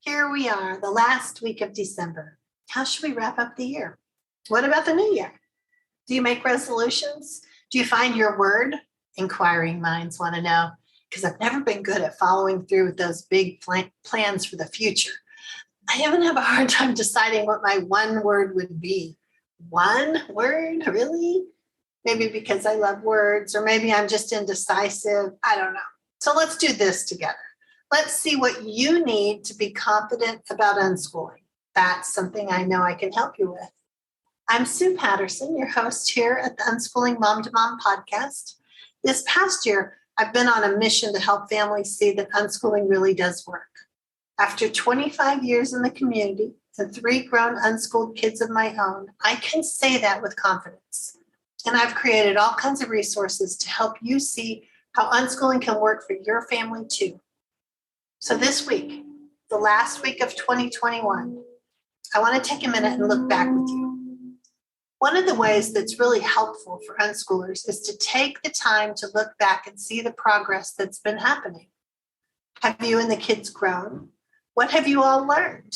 Here we are, the last week of December. How should we wrap up the year? What about the new year? Do you make resolutions? Do you find your word? Inquiring minds want to know, because I've never been good at following through with those big plans for the future. I even have a hard time deciding what my one word would be. One word, really? Maybe because I love words, or maybe I'm just indecisive. I don't know. So let's do this together. Let's see what you need to be confident about unschooling. That's something I know I can help you with. I'm Sue Patterson, your host here at the Unschooling Mom to Mom podcast. This past year, I've been on a mission to help families see that unschooling really does work. After 25 years in the community and 3 grown unschooled kids of my own, I can say that with confidence. And I've created all kinds of resources to help you see how unschooling can work for your family too. So this week, the last week of 2021, I want to take a minute and look back with you. One of the ways that's really helpful for unschoolers is to take the time to look back and see the progress that's been happening. Have you and the kids grown? What have you all learned?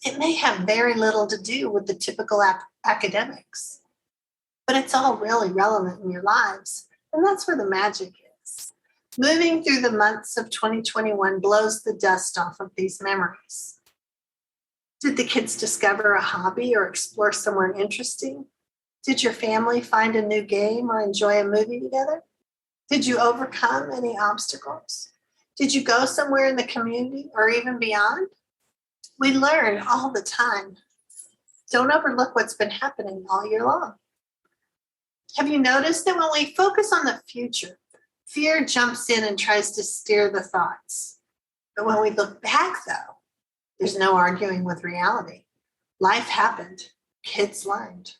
It may have very little to do with the typical academics, but it's all really relevant in your lives, and that's where the magic is. Moving through the months of 2021 blows the dust off of these memories. Did the kids discover a hobby or explore somewhere interesting? Did your family find a new game or enjoy a movie together? Did you overcome any obstacles? Did you go somewhere in the community or even beyond? We learn all the time. Don't overlook what's been happening all year long. Have you noticed that when we focus on the future, fear jumps in and tries to steer the thoughts? But when we look back, though, there's no arguing with reality. Life happened. Kids learned.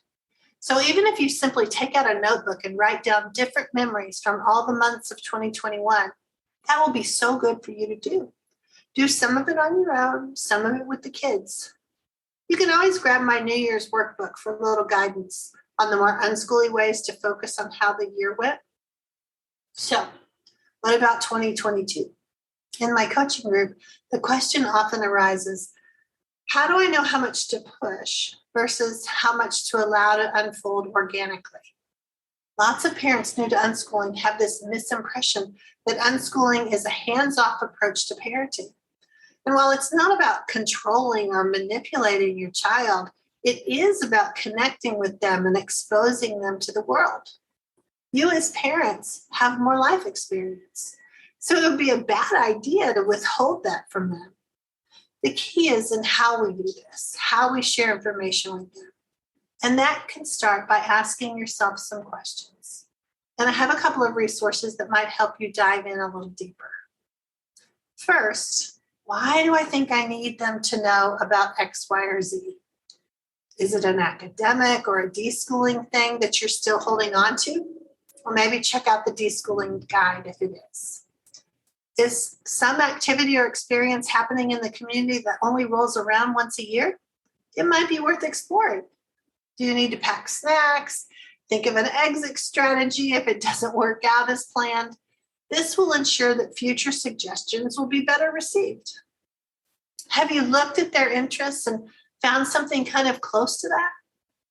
So even if you simply take out a notebook and write down different memories from all the months of 2021, that will be so good for you to do. Do some of it on your own, some of it with the kids. You can always grab my New Year's workbook for a little guidance on the more unschooly ways to focus on how the year went. So, what about 2022? In my coaching group, the question often arises, how do I know how much to push versus how much to allow to unfold organically? Lots of parents new to unschooling have this misimpression that unschooling is a hands-off approach to parenting. And while it's not about controlling or manipulating your child, it is about connecting with them and exposing them to the world. You as parents have more life experience, so it would be a bad idea to withhold that from them. The key is in how we do this, how we share information with them. And that can start by asking yourself some questions. And I have a couple of resources that might help you dive in a little deeper. First, why do I think I need them to know about X, Y, or Z? Is it an academic or a deschooling thing that you're still holding on to? Or maybe check out the deschooling guide if it is. Is some activity or experience happening in the community that only rolls around once a year? It might be worth exploring. Do you need to pack snacks? Think of an exit strategy if it doesn't work out as planned. This will ensure that future suggestions will be better received. Have you looked at their interests and found something kind of close to that?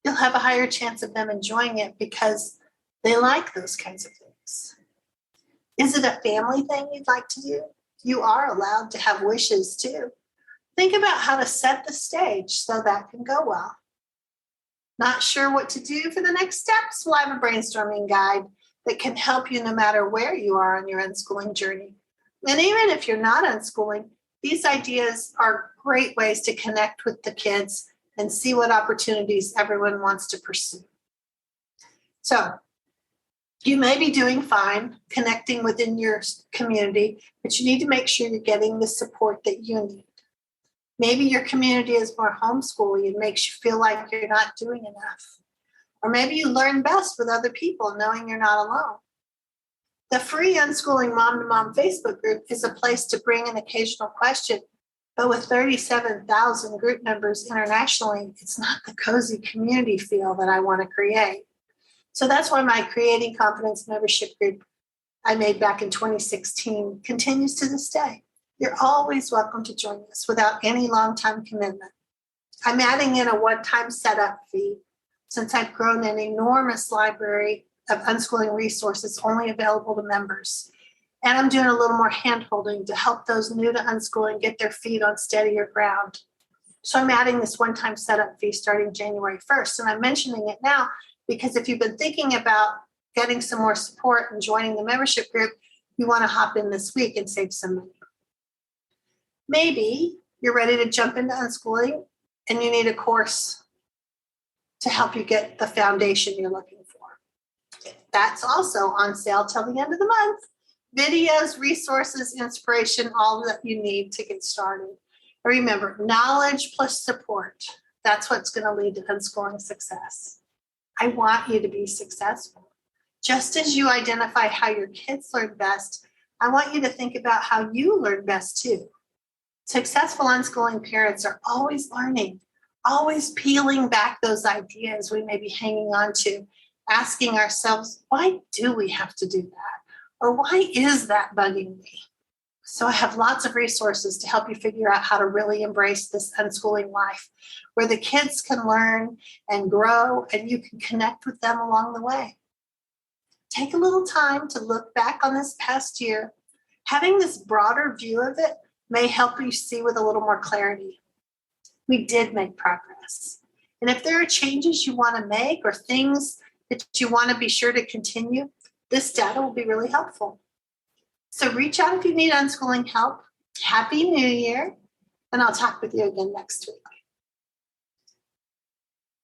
You'll have a higher chance of them enjoying it because they like those kinds of things. Is it a family thing you'd like to do? You are allowed to have wishes too. Think about how to set the stage so that can go well. Not sure what to do for the next steps? Well, I have a brainstorming guide that can help you no matter where you are on your unschooling journey. And even if you're not unschooling, these ideas are great ways to connect with the kids and see what opportunities everyone wants to pursue. So you may be doing fine connecting within your community, but you need to make sure you're getting the support that you need. Maybe your community is more homeschooling and makes you feel like you're not doing enough. Or maybe you learn best with other people, knowing you're not alone. The free Unschooling Mom to Mom Facebook group is a place to bring an occasional question, but with 37,000 group members internationally, it's not the cozy community feel that I want to create. So that's why my Creating Confidence membership group I made back in 2016 continues to this day. You're always welcome to join us without any long-time commitment. I'm adding in a one-time setup fee since I've grown an enormous library of unschooling resources only available to members. And I'm doing a little more hand-holding to help those new to unschooling get their feet on steadier ground. So I'm adding this one-time setup fee starting January 1st. And I'm mentioning it now because if you've been thinking about getting some more support and joining the membership group, you want to hop in this week and save some money. Maybe you're ready to jump into unschooling and you need a course to help you get the foundation you're looking for. That's also on sale till the end of the month. Videos, resources, inspiration, all that you need to get started. Remember, knowledge plus support. That's what's going to lead to unschooling success. I want you to be successful. Just as you identify how your kids learn best, I want you to think about how you learn best too. Successful unschooling parents are always learning, always peeling back those ideas we may be hanging on to, asking ourselves, why do we have to do that? Or why is that bugging me? So I have lots of resources to help you figure out how to really embrace this unschooling life, where the kids can learn and grow and you can connect with them along the way. Take a little time to look back on this past year. Having this broader view of it may help you see with a little more clarity. We did make progress. And if there are changes you want to make or things that you want to be sure to continue, this data will be really helpful. So reach out if you need unschooling help. Happy New Year, and I'll talk with you again next week.